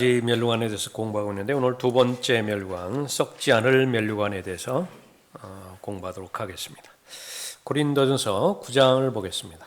이 멸류관에 대해서 공부하고 있는데 오늘 두 번째 멸류관, 썩지 않을 멸류관에 대해서 공부하도록 하겠습니다. 고린도전서 9장을 보겠습니다.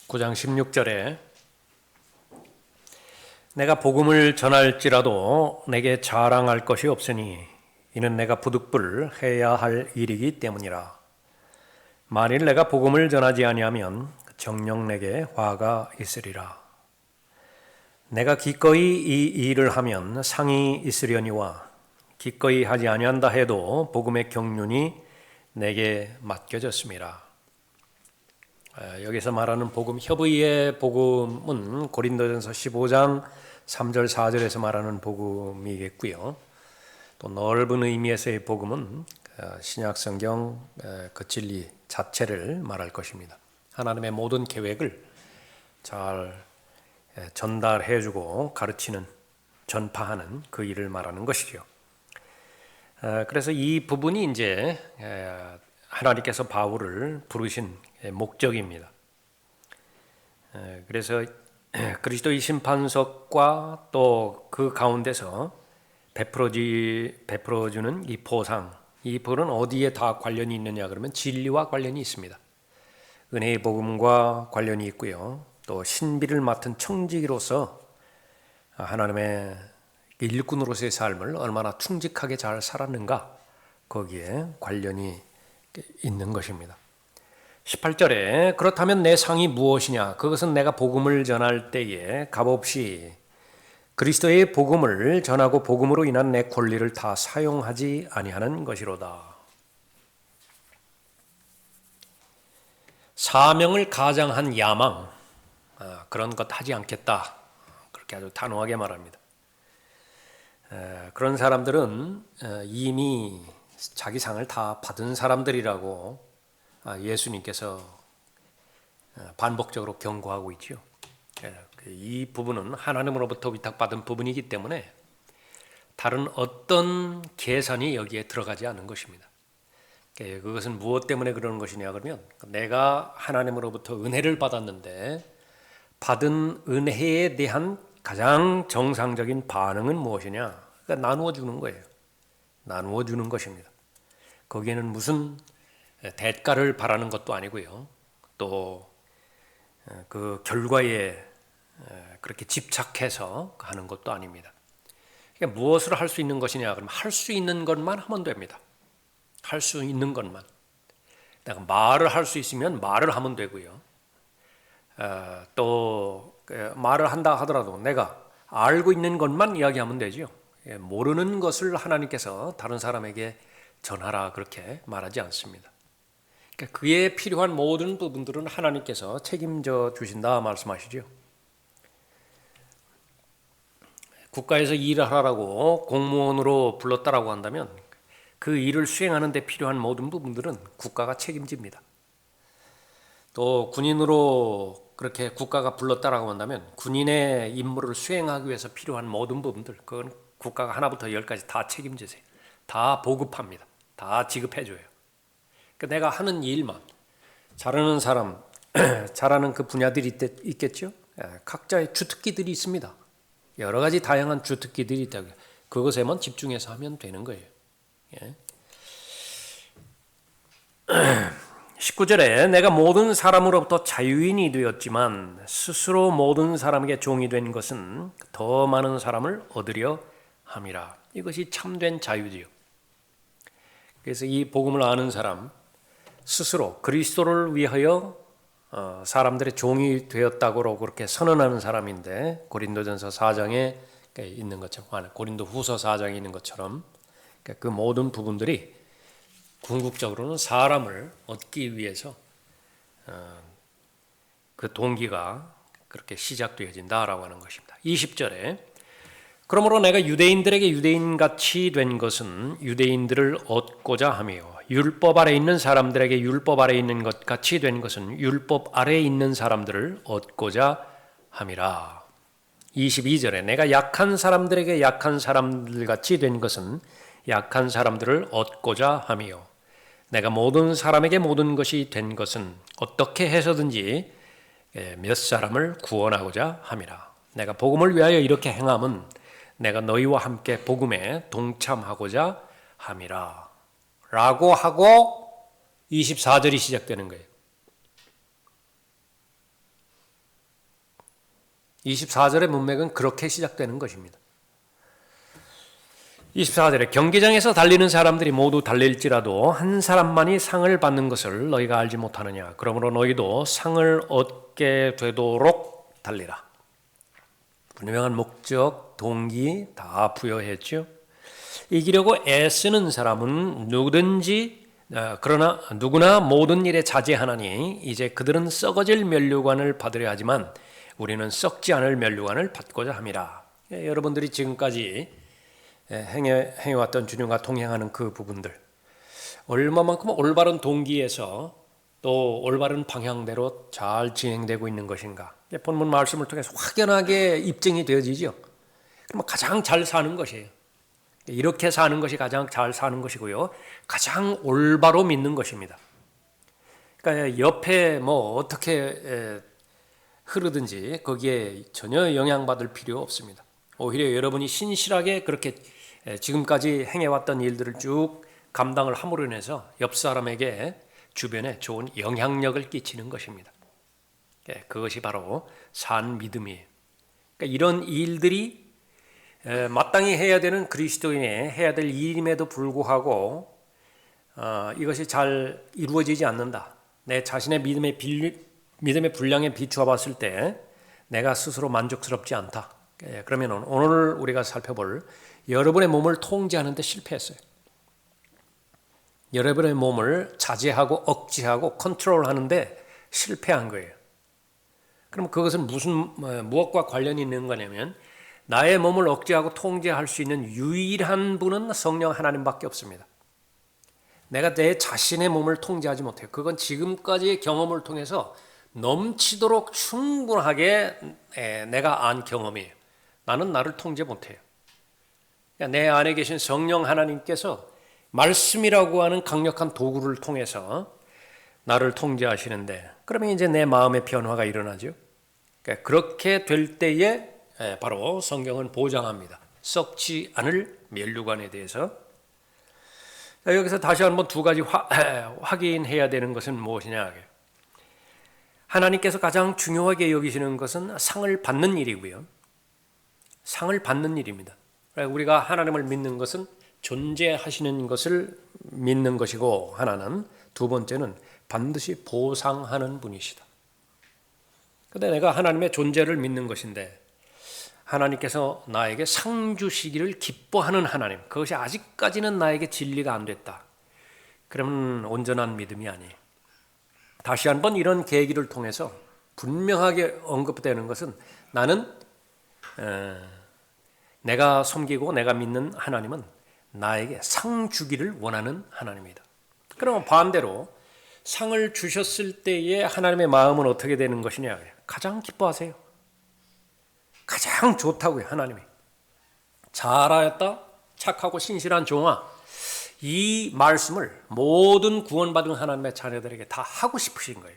구 장 16절에 내가 복음을 전할지라도 내게 자랑할 것이 없으니 이는 내가 부득불해야 할 일이기 때문이라. 만일 내가 복음을 전하지 아니하면 정녕 내게 화가 있으리라. 내가 기꺼이 이 일을 하면 상이 있으려니와 기꺼이 하지 아니한다 해도 복음의 경륜이 내게 맡겨졌습니다. 여기서 말하는 복음, 협의의 복음은 고린도전서 15장 3절 4절에서 말하는 복음이겠고요. 또 넓은 의미에서의 복음은 신약성경 그 진리 자체를 말할 것입니다. 하나님의 모든 계획을 잘 전달해주고 가르치는, 전파하는 그 일을 말하는 것이죠. 그래서 이 부분이 이제 하나님께서 바울을 부르신 목적입니다. 그래서 그리스도의 심판석과 또 그 가운데서 베풀어주는 이 보상, 이 벌은 어디에 다 관련이 있느냐 그러면 진리와 관련이 있습니다. 은혜의 복음과 관련이 있고요. 또 신비를 맡은 청지기로서 하나님의 일꾼으로서의 삶을 얼마나 충직하게 잘 살았는가, 거기에 관련이 있는 것입니다. 18절에 그렇다면 내 상이 무엇이냐? 그것은 내가 복음을 전할 때에 값없이 그리스도의 복음을 전하고 복음으로 인한 내 권리를 다 사용하지 아니하는 것이로다. 사명을 가장한 야망, 그런 것 하지 않겠다, 그렇게 아주 단호하게 말합니다. 그런 사람들은 이미 자기 상을 다 받은 사람들이라고 예수님께서 반복적으로 경고하고 있죠. 이 부분은 하나님으로부터 위탁받은 부분이기 때문에 다른 어떤 계산이 여기에 들어가지 않는 것입니다. 그것은 무엇 때문에 그러는 것이냐 그러면 내가 하나님으로부터 은혜를 받았는데 받은 은혜에 대한 가장 정상적인 반응은 무엇이냐? 그러니까 나누어 주는 거예요. 나누어 주는 것입니다. 거기에는 무슨 대가를 바라는 것도 아니고요. 또 그 결과에 그렇게 집착해서 하는 것도 아닙니다. 그러니까 무엇을 할 수 있는 것이냐 그러면 할 수 있는 것만 하면 됩니다. 할 수 있는 것만. 내가 말을 할 수 있으면 말을 하면 되고요. 또 말을 한다 하더라도 내가 알고 있는 것만 이야기하면 되죠. 모르는 것을 하나님께서 다른 사람에게 전하라 그렇게 말하지 않습니다. 그러니까 그에 필요한 모든 부분들은 하나님께서 책임져 주신다 말씀하시죠. 국가에서 일을 하라고 공무원으로 불렀다라고 한다면 그 일을 수행하는 데 필요한 모든 부분들은 국가가 책임집니다. 또 군인으로 그렇게 국가가 불렀다라고 한다면 군인의 임무를 수행하기 위해서 필요한 모든 부분들, 그건 국가가 하나부터 열까지 다 책임지세요. 다 보급합니다. 다 지급해줘요. 그러니까 내가 하는 일만, 잘하는 사람, 잘하는 그 분야들이 있겠죠. 각자의 주특기들이 있습니다. 여러 가지 다양한 주특기들이 있다고. 그것에만 집중해서 하면 되는 거예요. 19절에 내가 모든 사람으로부터 자유인이 되었지만 스스로 모든 사람에게 종이 된 것은 더 많은 사람을 얻으려 함이라. 이것이 참된 자유지요. 그래서 이 복음을 아는 사람, 스스로 그리스도를 위하여 사람들의 종이 되었다고 그렇게 선언하는 사람인데, 고린도전서 4장에 있는 것처럼, 고린도후서 4장에 있는 것처럼 그 모든 부분들이 궁극적으로는 사람을 얻기 위해서 그 동기가 그렇게 시작되어진다라고 하는 것입니다. 20절에 그러므로 내가 유대인들에게 유대인같이 된 것은 유대인들을 얻고자 하며 율법 아래 있는 사람들에게 율법 아래 있는 것 같이 된 것은 율법 아래 있는 사람들을 얻고자 함이라. 22절에 내가 약한 사람들에게 약한 사람들 같이 된 것은 약한 사람들을 얻고자 하며 내가 모든 사람에게 모든 것이 된 것은 어떻게 해서든지 몇 사람을 구원하고자 함이라. 내가 복음을 위하여 이렇게 행함은 내가 너희와 함께 복음에 동참하고자 함이라. 라고 하고 24절이 시작되는 거예요. 24절의 문맥은 그렇게 시작되는 것입니다. 24절에 경기장에서 달리는 사람들이 모두 달릴지라도 한 사람만이 상을 받는 것을 너희가 알지 못하느냐. 그러므로 너희도 상을 얻게 되도록 달리라. 분명한 목적, 동기 다 부여했죠. 이기려고 애쓰는 사람은 누구든지 그러나 누구나 모든 일에 자제하나니 이제 그들은 썩어질 면류관을 받으려 하지만 우리는 썩지 않을 면류관을 받고자 함이라. 여러분들이 지금까지 행해왔던 주님과 동행하는 그 부분들 얼마만큼 올바른 동기에서 또 올바른 방향대로 잘 진행되고 있는 것인가. 본문 말씀을 통해서 확연하게 입증이 되어지죠. 그럼 가장 잘 사는 것이에요. 이렇게 사는 것이 가장 잘 사는 것이고요. 가장 올바로 믿는 것입니다. 그러니까 옆에 뭐 어떻게 흐르든지 거기에 전혀 영향받을 필요 없습니다. 오히려 여러분이 신실하게 그렇게 지금까지 행해왔던 일들을 쭉 감당을 함으로 인해서 옆 사람에게 주변에 좋은 영향력을 끼치는 것입니다. 그것이 바로 산 믿음이에요. 그러니까 이런 일들이 마땅히 해야 되는 그리스도인의 해야 될 일임에도 불구하고 이것이 잘 이루어지지 않는다. 내 자신의 믿음의 분량에 비추어 봤을 때 내가 스스로 만족스럽지 않다. 그러면 오늘 우리가 살펴볼 여러분의 몸을 통제하는 데 실패했어요. 여러분의 몸을 자제하고 억제하고 컨트롤하는 데 실패한 거예요. 그럼 그것은 무엇과 관련이 있는 거냐면 나의 몸을 억제하고 통제할 수 있는 유일한 분은 성령 하나님밖에 없습니다. 내가 내 자신의 몸을 통제하지 못해요. 그건 지금까지의 경험을 통해서 넘치도록 충분하게 내가 안 경험이에요. 나는 나를 통제 못해요. 내 안에 계신 성령 하나님께서 말씀이라고 하는 강력한 도구를 통해서 나를 통제하시는데 그러면 이제 내 마음의 변화가 일어나죠. 그렇게 될 때에 바로 성경은 보장합니다. 썩지 않을 면류관에 대해서. 여기서 다시 한번 두 가지 확인해야 되는 것은 무엇이냐. 하나님께서 가장 중요하게 여기시는 것은 상을 받는 일이고요. 상을 받는 일입니다. 우리가 하나님을 믿는 것은 존재하시는 것을 믿는 것이고 하나는 두 번째는 반드시 보상하는 분이시다. 근데 내가 하나님의 존재를 믿는 것인데 하나님께서 나에게 상 주시기를 기뻐하는 하나님, 그것이 아직까지는 나에게 진리가 안 됐다. 그러면 온전한 믿음이 아니에요. 다시 한번 이런 계기를 통해서 분명하게 언급되는 것은 나는 내가 섬기고 내가 믿는 하나님은 나에게 상 주기를 원하는 하나님이다. 그러면 반대로 상을 주셨을 때의 하나님의 마음은 어떻게 되는 것이냐? 가장 기뻐하세요. 가장 좋다고요. 하나님이 잘하였다 착하고 신실한 종아, 이 말씀을 모든 구원받은 하나님의 자녀들에게 다 하고 싶으신 거예요.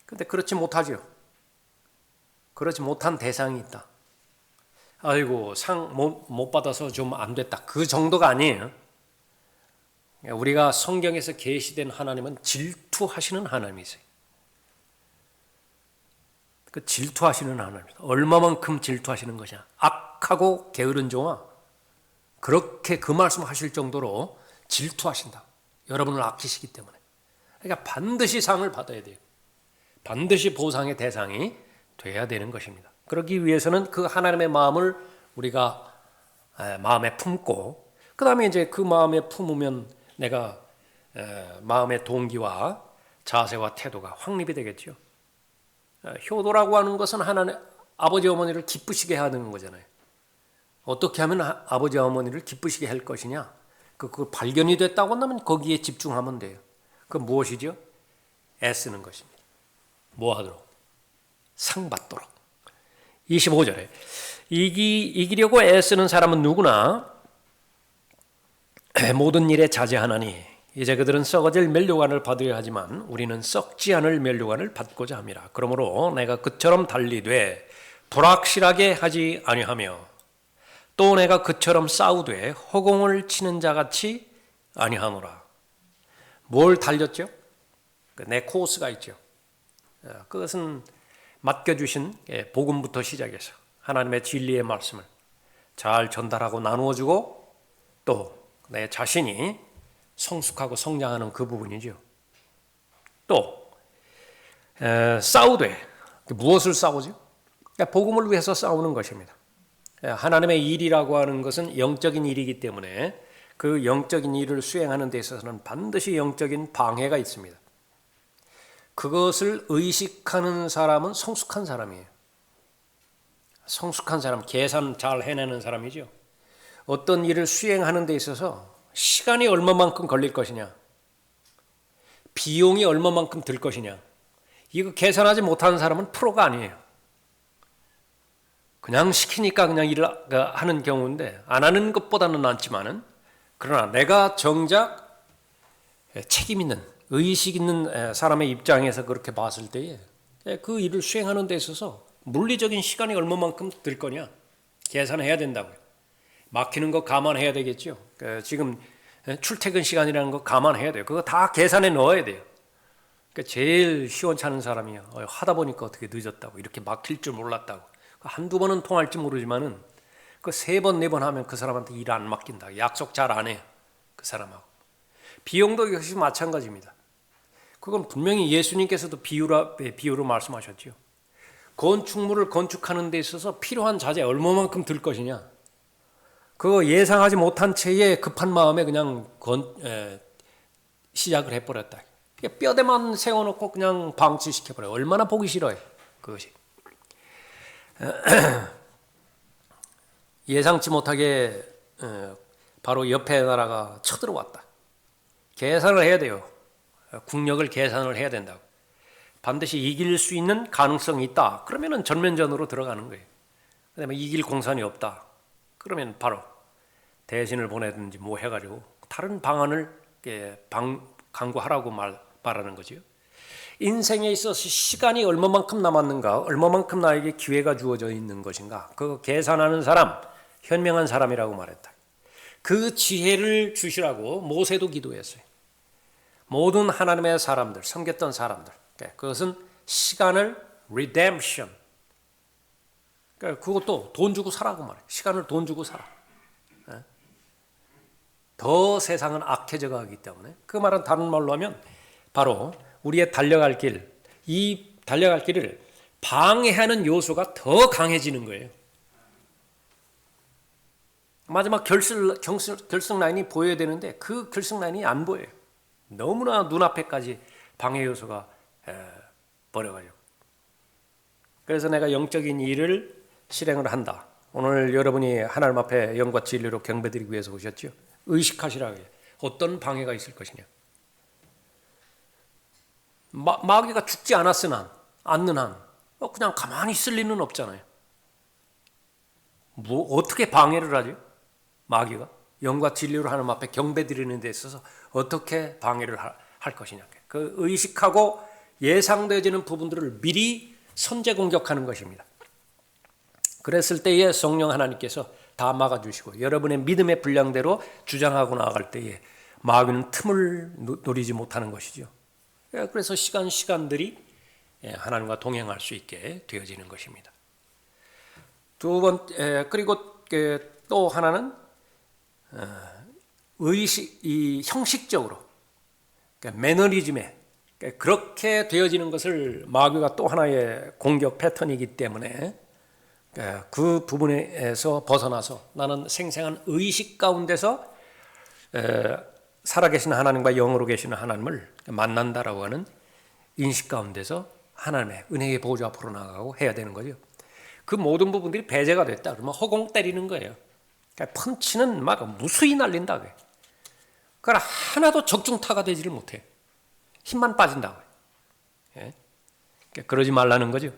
그런데 그렇지 못하죠. 그렇지 못한 대상이 있다. 아이고 상 못 받아서 좀 안 됐다. 그 정도가 아니에요. 우리가 성경에서 계시된 하나님은 질투하시는 하나님이세요. 그 질투하시는 하나님입니다. 얼마만큼 질투하시는 것이냐. 악하고 게으른 종아, 그렇게 그 말씀하실 정도로 질투하신다. 여러분을 아끼시기 때문에. 그러니까 반드시 상을 받아야 돼요. 반드시 보상의 대상이 돼야 되는 것입니다. 그러기 위해서는 그 하나님의 마음을 우리가 마음에 품고, 그 다음에 이제 그 마음에 품으면 내가 마음의 동기와 자세와 태도가 확립이 되겠죠. 효도라고 하는 것은 아버지 어머니를 기쁘시게 하는 거잖아요. 어떻게 하면 아버지 어머니를 기쁘시게 할 것이냐? 그 발견이 됐다고 한다면 거기에 집중하면 돼요. 그 무엇이죠? 애쓰는 것입니다. 뭐 하도록? 상 받도록. 25절에 이기려고 애쓰는 사람은 누구나 모든 일에 자제하나니 이제 그들은 썩어질 면류관을 받으려 하지만 우리는 썩지 않을 면류관을 받고자 함이라. 그러므로 내가 그처럼 달리되 불확실하게 하지 아니하며 또 내가 그처럼 싸우되 허공을 치는 자같이 아니하노라. 뭘 달렸죠? 내 코스가 있죠. 그것은 맡겨주신 복음부터 시작해서 하나님의 진리의 말씀을 잘 전달하고 나누어주고 또 내 자신이 성숙하고 성장하는 그 부분이죠. 또 싸우되 무엇을 싸우죠? 복음을 위해서 싸우는 것입니다. 하나님의 일이라고 하는 것은 영적인 일이기 때문에 그 영적인 일을 수행하는 데 있어서는 반드시 영적인 방해가 있습니다. 그것을 의식하는 사람은 성숙한 사람이에요. 성숙한 사람, 계산 잘 해내는 사람이죠. 어떤 일을 수행하는 데 있어서 시간이 얼마만큼 걸릴 것이냐, 비용이 얼마만큼 들 것이냐, 이거 계산하지 못하는 사람은 프로가 아니에요. 그냥 시키니까 그냥 일을 하는 경우인데 안 하는 것보다는 낫지만은 그러나 내가 정작 책임 있는 의식 있는 사람의 입장에서 그렇게 봤을 때에 그 일을 수행하는 데 있어서 물리적인 시간이 얼마만큼 들 거냐 계산해야 된다고요. 막히는 거 감안해야 되겠죠. 지금 출퇴근 시간이라는 거 감안해야 돼요. 그거 다 계산해 넣어야 돼요. 제일 시원찮은 사람이 하다 보니까 어떻게 늦었다고 이렇게 막힐 줄 몰랐다고 한두 번은 통할지 모르지만은 그 세 번, 네 번 하면 그 사람한테 일 안 맡긴다. 약속 잘 안 해요. 그 사람하고. 비용도 역시 마찬가지입니다. 그건 분명히 예수님께서도 비유로 말씀하셨죠. 건축물을 건축하는 데 있어서 필요한 자재 얼마만큼 들 것이냐. 그거 예상하지 못한 채에 급한 마음에 그냥 시작을 해버렸다. 뼈대만 세워놓고 그냥 방치시켜버려요. 얼마나 보기 싫어요. 그것이. 예상치 못하게 바로 옆에 나라가 쳐들어왔다. 계산을 해야 돼요. 국력을 계산을 해야 된다고. 반드시 이길 수 있는 가능성이 있다. 그러면은 전면전으로 들어가는 거예요. 그다음에 이길 공산이 없다. 그러면 바로 대신을 보내든지 뭐 해가지고 다른 방안을 강구하라고 말하는 거죠. 인생에 있어서 시간이 얼마만큼 남았는가, 얼마만큼 나에게 기회가 주어져 있는 것인가, 그거 계산하는 사람, 현명한 사람이라고 말했다. 그 지혜를 주시라고 모세도 기도했어요. 모든 하나님의 사람들, 섬겼던 사람들, 그것은 시간을 redemption, 그것도 돈 주고 사라고 말해요. 시간을 돈 주고 살아. 더 세상은 악해져 가기 때문에 그 말은 다른 말로 하면 바로 우리의 달려갈 길, 이 달려갈 길을 방해하는 요소가 더 강해지는 거예요. 마지막 결승 라인이 보여야 되는데 그 결승 라인이 안 보여요. 너무나 눈앞에까지 방해 요소가 버려가지고. 그래서 내가 영적인 일을 실행을 한다. 오늘 여러분이 하나님 앞에 영과 진리로 경배드리기 위해서 오셨죠? 의식하시라고 해요. 어떤 방해가 있을 것이냐. 마귀가 죽지 않는 한 그냥 가만히 있을 리는 없잖아요. 어떻게 방해를 하죠? 마귀가 영과 진리로 하나님 앞에 경배드리는 데 있어서 어떻게 방해를 할 것이냐. 그 의식하고 예상되어지는 부분들을 미리 선제 공격하는 것입니다. 그랬을 때에 성령 하나님께서 다 막아주시고 여러분의 믿음의 분량대로 주장하고 나아갈 때에 마귀는 틈을 노리지 못하는 것이죠. 그래서 시간들이 하나님과 동행할 수 있게 되어지는 것입니다. 두 번째, 그리고 또 하나는 이 형식적으로 매너리즘에 그렇게 되어지는 것을 마귀가 또 하나의 공격 패턴이기 때문에 그 부분에서 벗어나서 나는 생생한 의식 가운데서 살아계신 하나님과 영으로 계시는 하나님을 만난다라고 하는 인식 가운데서 하나님의 은혜의 보좌 앞으로 나가고 해야 되는 거죠. 그 모든 부분들이 배제가 됐다. 그러면 허공 때리는 거예요. 그러니까 펀치는 막 무수히 날린다. 그러나 하나도 적중타가 되지를 못해. 힘만 빠진다고요. 예? 그러니까 그러지 말라는 거죠.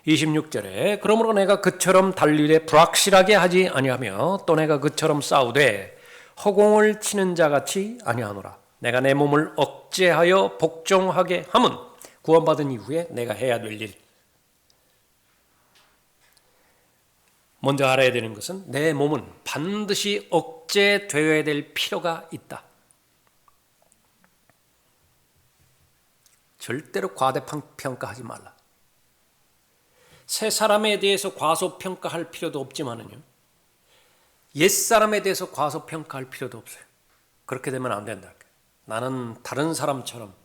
26절에 그러므로 내가 그처럼 달리되 불확실하게 하지 아니하며 또 내가 그처럼 싸우되 허공을 치는 자같이 아니하노라. 내가 내 몸을 억제하여 복종하게 함은 구원받은 이후에 내가 해야 될 일. 먼저 알아야 되는 것은 내 몸은 반드시 억제되어야 될 필요가 있다. 절대로 과대평가하지 말라. 새 사람에 대해서 과소평가할 필요도 없지만은요, 옛사람에 대해서 과소평가할 필요도 없어요. 그렇게 되면 안 된다. 나는 다른 사람처럼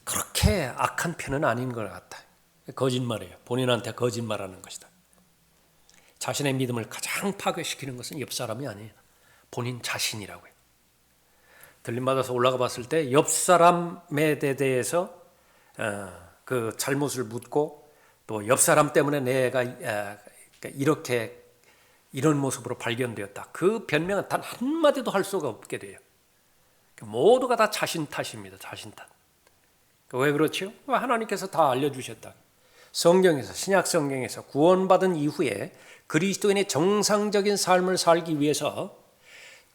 그렇게 악한 편은 아닌 것 같다. 거짓말이에요. 본인한테 거짓말하는 것이다. 자신의 믿음을 가장 파괴시키는 것은 옆 사람이 아니에요. 본인 자신이라고요. 들림받아서 올라가 봤을 때 옆 사람에 대해서 그 잘못을 묻고 또 옆 사람 때문에 내가 이렇게 이런 모습으로 발견되었다. 그 변명은 단 한마디도 할 수가 없게 돼요. 모두가 다 자신 탓입니다. 자신 탓. 왜 그렇죠? 하나님께서 다 알려주셨다. 성경에서, 신약 성경에서 구원받은 이후에 그리스도인의 정상적인 삶을 살기 위해서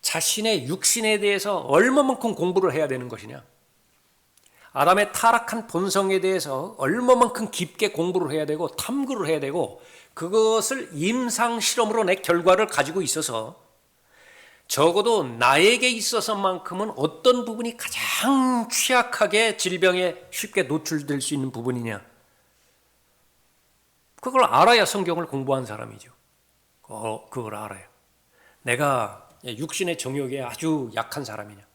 자신의 육신에 대해서 얼마만큼 공부를 해야 되는 것이냐? 아담의 타락한 본성에 대해서 얼마만큼 깊게 공부를 해야 되고 탐구를 해야 되고 그것을 임상 실험으로 내 결과를 가지고 있어서 적어도 나에게 있어서만큼은 어떤 부분이 가장 취약하게 질병에 쉽게 노출될 수 있는 부분이냐? 그걸 알아야 성경을 공부한 사람이죠. 그걸 알아요. 내가 육신의 정욕에 아주 약한 사람이냐?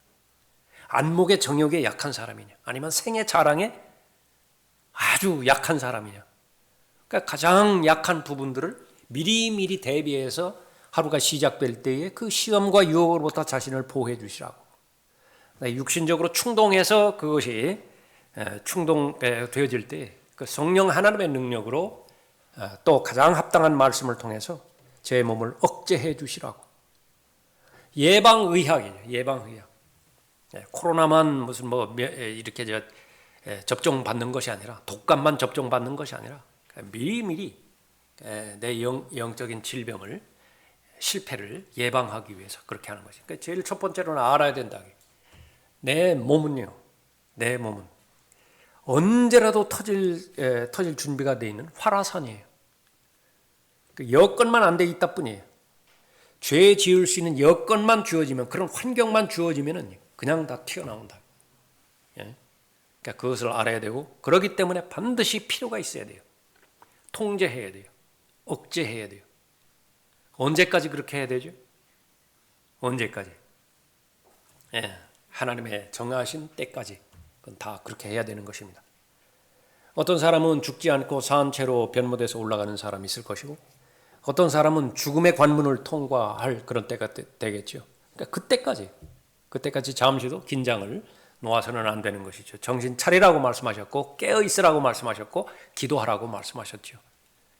안목의 정욕에 약한 사람이냐? 아니면 생의 자랑에 아주 약한 사람이냐? 그러니까 가장 약한 부분들을 미리미리 대비해서 하루가 시작될 때에 그 시험과 유혹으로부터 자신을 보호해 주시라고. 육신적으로 충동해서 그것이 충동되어질 때 그 성령 하나님의 능력으로 또 가장 합당한 말씀을 통해서 제 몸을 억제해 주시라고. 예방의학이죠. 예방의학. 코로나만 무슨 이렇게 접종 받는 것이 아니라 독감만 접종 받는 것이 아니라 미리미리 내 영적인 질병을 실패를 예방하기 위해서 그렇게 하는 것이. 그러니까 제일 첫 번째로는 알아야 된다. 내 몸은요. 내 몸은 언제라도 터질 준비가 되어 있는 활화산이에요. 여건만 안 돼 있다 뿐이에요. 죄 지을 수 있는 여건만 주어지면, 그런 환경만 주어지면 그냥 다 튀어나온다. 예? 그러니까 그것을 알아야 되고, 그렇기 때문에 반드시 필요가 있어야 돼요. 통제해야 돼요. 억제해야 돼요. 언제까지 그렇게 해야 되죠? 언제까지? 예, 하나님의 정하신 때까지 그건 다 그렇게 해야 되는 것입니다. 어떤 사람은 죽지 않고 산 채로 변모돼서 올라가는 사람이 있을 것이고, 어떤 사람은 죽음의 관문을 통과할 그런 때가 되겠죠. 그러니까 그때까지 잠시도 긴장을 놓아서는 안 되는 것이죠. 정신 차리라고 말씀하셨고, 깨어 있으라고 말씀하셨고, 기도하라고 말씀하셨죠.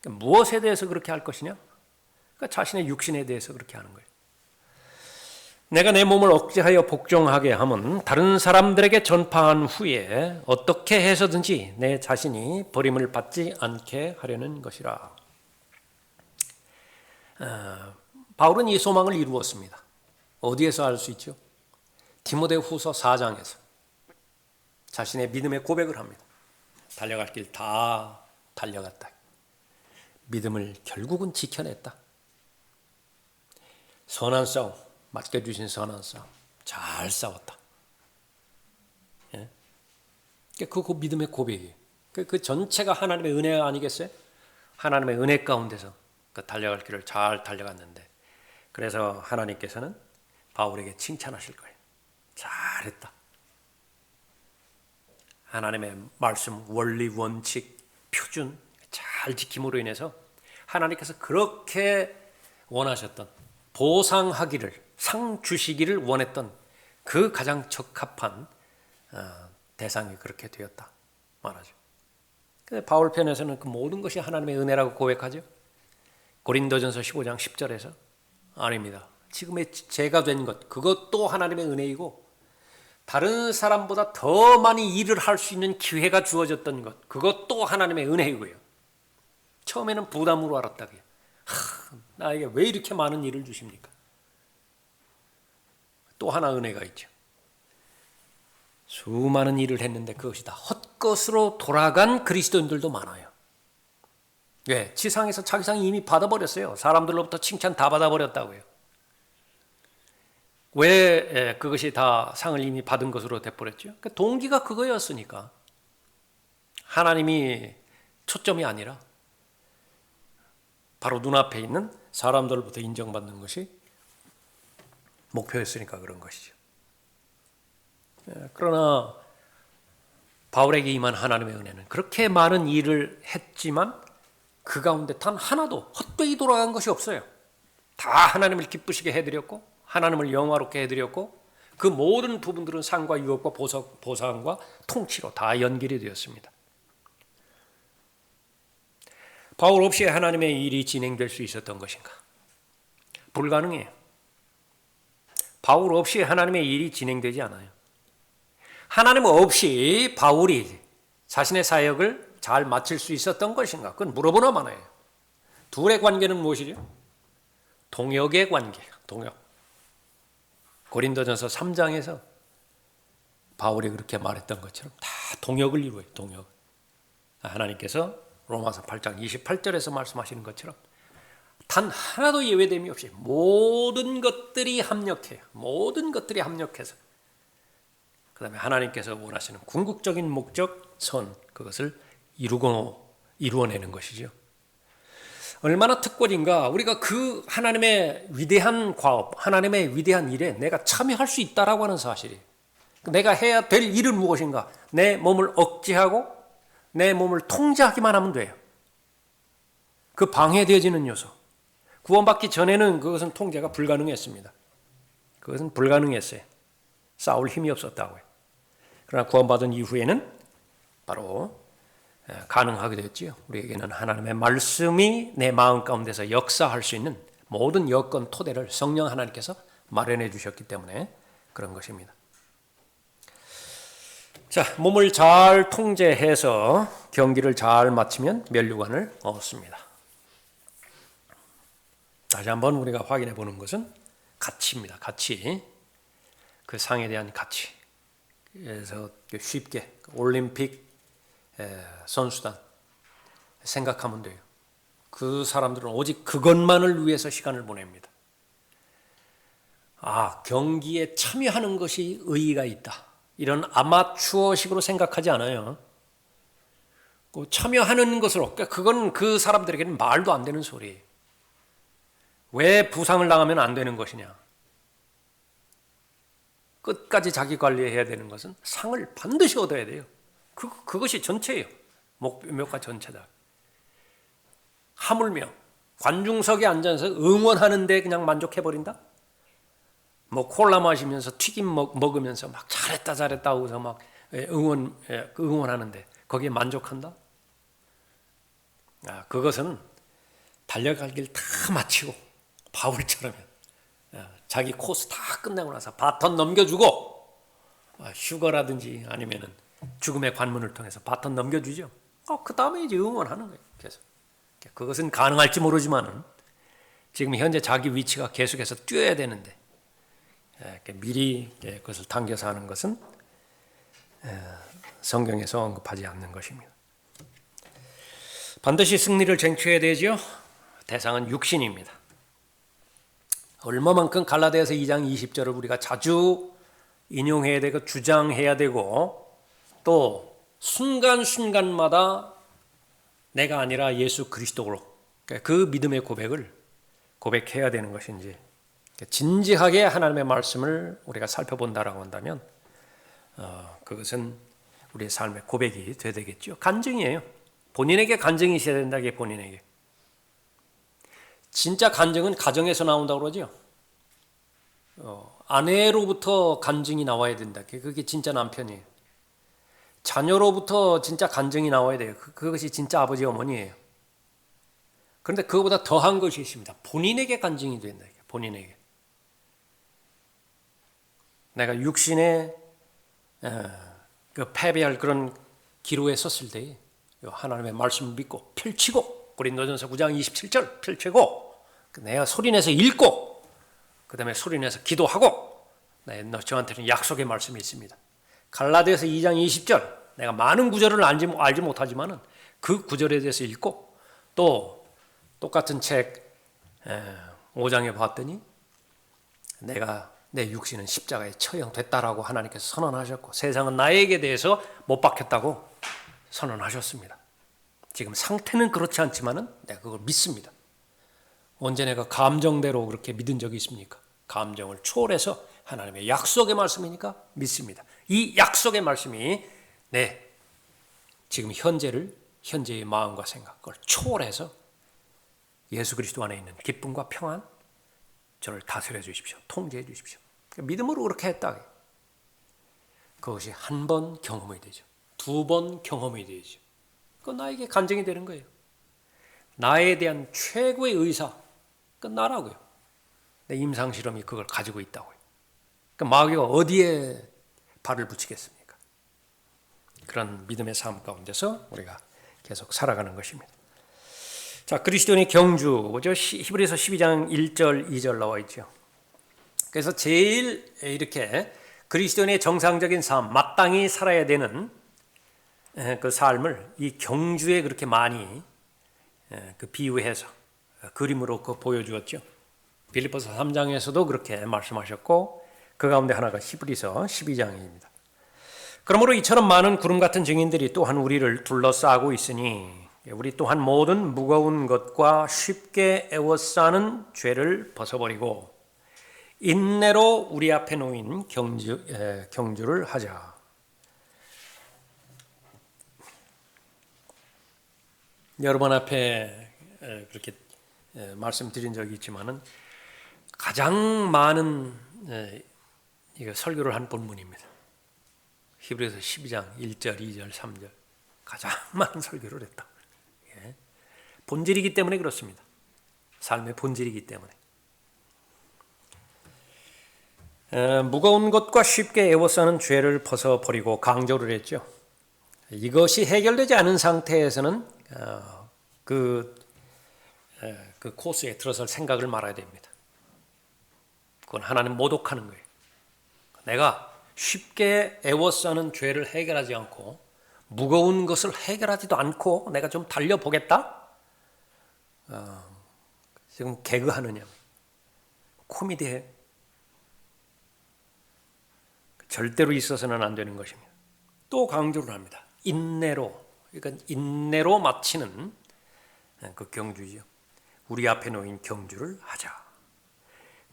그러니까 무엇에 대해서 그렇게 할 것이냐? 그러니까 자신의 육신에 대해서 그렇게 하는 거예요. 내가 내 몸을 억제하여 복종하게 함은 다른 사람들에게 전파한 후에 어떻게 해서든지 내 자신이 버림을 받지 않게 하려는 것이라. 바울은 이 소망을 이루었습니다. 어디에서 알 수 있죠? 디모데후서 4장에서 자신의 믿음의 고백을 합니다. 달려갈 길 다 달려갔다. 믿음을 결국은 지켜냈다. 선한 싸움, 맡겨주신 선한 싸움, 잘 싸웠다. 예? 그 믿음의 고백이에요. 그 전체가 하나님의 은혜 아니겠어요? 하나님의 은혜 가운데서 그 달려갈 길을 잘 달려갔는데, 그래서 하나님께서는 바울에게 칭찬하실 거예요. 잘했다. 하나님의 말씀, 원리, 원칙, 표준 잘 지킴으로 인해서 하나님께서 그렇게 원하셨던, 보상하기를, 상 주시기를 원했던 그 가장 적합한 대상이 그렇게 되었다 말하죠. 바울 편에서는 그 모든 것이 하나님의 은혜라고 고백하죠. 고린도전서 15장 10절에서 아닙니다. 지금의 제가 된 것, 그것도 하나님의 은혜이고 다른 사람보다 더 많이 일을 할 수 있는 기회가 주어졌던 것, 그것도 하나님의 은혜이고요. 처음에는 부담으로 알았다고요. 나에게 왜 이렇게 많은 일을 주십니까? 또 하나 은혜가 있죠. 수많은 일을 했는데 그것이 다 헛것으로 돌아간 그리스도인들도 많아요. 왜? 지상에서 자기 상 이미 받아버렸어요. 사람들로부터 칭찬 다 받아버렸다고요. 왜 그것이 다 상을 이미 받은 것으로 돼버렸죠? 그 동기가 그거였으니까. 하나님이 초점이 아니라 바로 눈앞에 있는 사람들로부터 인정받는 것이 목표였으니까 그런 것이죠. 그러나 바울에게 임한 하나님의 은혜는 그렇게 많은 일을 했지만 그 가운데 단 하나도 헛되이 돌아간 것이 없어요. 다 하나님을 기쁘시게 해드렸고 하나님을 영화롭게 해드렸고 그 모든 부분들은 상과 유업과 보상과 통치로 다 연결이 되었습니다. 바울 없이 하나님의 일이 진행될 수 있었던 것인가? 불가능해요. 바울 없이 하나님의 일이 진행되지 않아요. 하나님 없이 바울이 자신의 사역을 잘 마칠 수 있었던 것인가? 그건 물어보나 마나요. 둘의 관계는 무엇이죠? 동역의 관계, 동역. 고린도전서 3장에서 바울이 그렇게 말했던 것처럼 다 동역을 이루어요. 동역. 하나님께서 로마서 8장 28절에서 말씀하시는 것처럼 단 하나도 예외됨이 없이 모든 것들이 합력해요. 모든 것들이 합력해서 그 다음에 하나님께서 원하시는 궁극적인 목적, 선, 그것을 이루어내는 것이죠. 얼마나 특권인가. 우리가 그 하나님의 위대한 과업, 하나님의 위대한 일에 내가 참여할 수 있다라고 하는 사실이. 내가 해야 될 일은 무엇인가? 내 몸을 억제하고 내 몸을 통제하기만 하면 돼요. 그 방해되어지는 요소. 구원받기 전에는 그것은 통제가 불가능했습니다. 그것은 불가능했어요. 싸울 힘이 없었다고요. 그러나 구원받은 이후에는 바로 가능하게 됐지요. 우리에게는 하나님의 말씀이 내 마음 가운데서 역사할 수 있는 모든 여건 토대를 성령 하나님께서 마련해 주셨기 때문에 그런 것입니다. 자, 몸을 잘 통제해서 경기를 잘 마치면 면류관을 얻습니다. 다시 한번 우리가 확인해 보는 것은 가치입니다. 가치. 그 상에 대한 가치. 그래서 쉽게 올림픽 선수단 생각하면 돼요. 그 사람들은 오직 그것만을 위해서 시간을 보냅니다. 경기에 참여하는 것이 의의가 있다. 이런 아마추어식으로 생각하지 않아요. 참여하는 것으로, 그건 그 사람들에게는 말도 안 되는 소리예요. 왜 부상을 당하면 안 되는 것이냐? 끝까지 자기 관리해야 되는 것은 상을 반드시 얻어야 돼요. 그것이 전체예요. 목표가 전체다. 하물며 관중석에 앉아서 응원하는데 그냥 만족해버린다? 콜라 마시면서 튀김 먹으면서 막 잘했다 하고서 막 응원하는데 거기에 만족한다? 그것은 달려갈 길 다 마치고 바울처럼 자기 코스 다 끝내고 나서 바톤 넘겨주고 휴거라든지 아니면은 죽음의 관문을 통해서 바톤 넘겨주죠. 그 다음에 이제 응원하는 거예요. 계속. 그것은 가능할지 모르지만은 지금 현재 자기 위치가 계속해서 뛰어야 되는데 미리 그것을 당겨서 하는 것은 성경에서 언급하지 않는 것입니다. 반드시 승리를 쟁취해야 되죠. 대상은 육신입니다. 얼마만큼 갈라디아서 2장 20절을 우리가 자주 인용해야 되고 주장해야 되고 또 순간순간마다 내가 아니라 예수 그리스도로 그 믿음의 고백을 고백해야 되는 것인지 진지하게 하나님의 말씀을 우리가 살펴본다라고 한다면 그것은 우리의 삶의 고백이 돼야 되겠죠. 간증이에요. 본인에게 간증이 있어야 된다. 이게 본인에게. 진짜 간증은 가정에서 나온다고 그러죠. 아내로부터 간증이 나와야 된다. 그게 진짜 남편이에요. 자녀로부터 진짜 간증이 나와야 돼요. 그것이 진짜 아버지 어머니예요. 그런데 그거보다 더한 것이 있습니다. 본인에게 간증이 된다. 본인에게. 내가 육신에 그 패배할 그런 기로에 섰을 때 하나님의 말씀을 믿고 펼치고 고린도전서 9장 27절 펼치고 내가 소리내서 읽고 그 다음에 소리내서 기도하고 저한테는 약속의 말씀이 있습니다. 갈라디아서 2장 20절 내가 많은 구절을 알지 못하지만 그 구절에 대해서 읽고 또 똑같은 책 5장에 봤더니 내가 내 육신은 십자가에 처형됐다라고 하나님께서 선언하셨고 세상은 나에게 대해서 못 박혔다고 선언하셨습니다. 지금 상태는 그렇지 않지만은 내가 그걸 믿습니다. 언제 내가 감정대로 그렇게 믿은 적이 있습니까? 감정을 초월해서 하나님의 약속의 말씀이니까 믿습니다. 이 약속의 말씀이 지금 현재의 마음과 생각, 그걸 초월해서 예수 그리스도 안에 있는 기쁨과 평안, 저를 다스려 주십시오. 통제해 주십시오. 믿음으로 그렇게 했다. 그것이 한 번 경험이 되죠. 두 번 경험이 되죠. 그건 나에게 간증이 되는 거예요. 나에 대한 최고의 의사, 그건 나라고요. 내 임상실험이 그걸 가지고 있다고요. 마귀가 어디에 발을 붙이겠습니까? 그런 믿음의 삶 가운데서 우리가 계속 살아가는 것입니다. 자, 그리스도인의 경주, 히브리서 12장 1절, 2절 나와 있죠. 그래서 제일 이렇게 그리스도인의 정상적인 삶, 마땅히 살아야 되는 그 삶을 이 경주에 그렇게 많이 비유해서 그림으로 보여주었죠. 빌립보서 3장에서도 그렇게 말씀하셨고 그 가운데 하나가 히브리서 12장입니다. 그러므로 이처럼 많은 구름 같은 증인들이 또한 우리를 둘러싸고 있으니 우리 또한 모든 무거운 것과 쉽게 애워싸는 죄를 벗어버리고 인내로 우리 앞에 놓인 경주를 하자. 여러분 앞에 그렇게 말씀드린 적이 있지만은 가장 많은 설교를 한 본문입니다. 히브리서 12장 1절, 2절, 3절 가장 많은 설교를 했다. 본질이기 때문에 그렇습니다. 삶의 본질이기 때문에. 무거운 것과 쉽게 애워싸는 죄를 벗어버리고 강조를 했죠. 이것이 해결되지 않은 상태에서는 그 코스에 들어설 생각을 말아야 됩니다. 그건 하나님 모독하는 거예요. 내가 쉽게 애워싸는 죄를 해결하지 않고 무거운 것을 해결하지도 않고 내가 좀 달려보겠다? 지금 개그하느냐? 코미디해? 절대로 있어서는 안 되는 것입니다. 또 강조를 합니다. 인내로, 그러니까 인내로 마치는 그 경주죠. 우리 앞에 놓인 경주를 하자.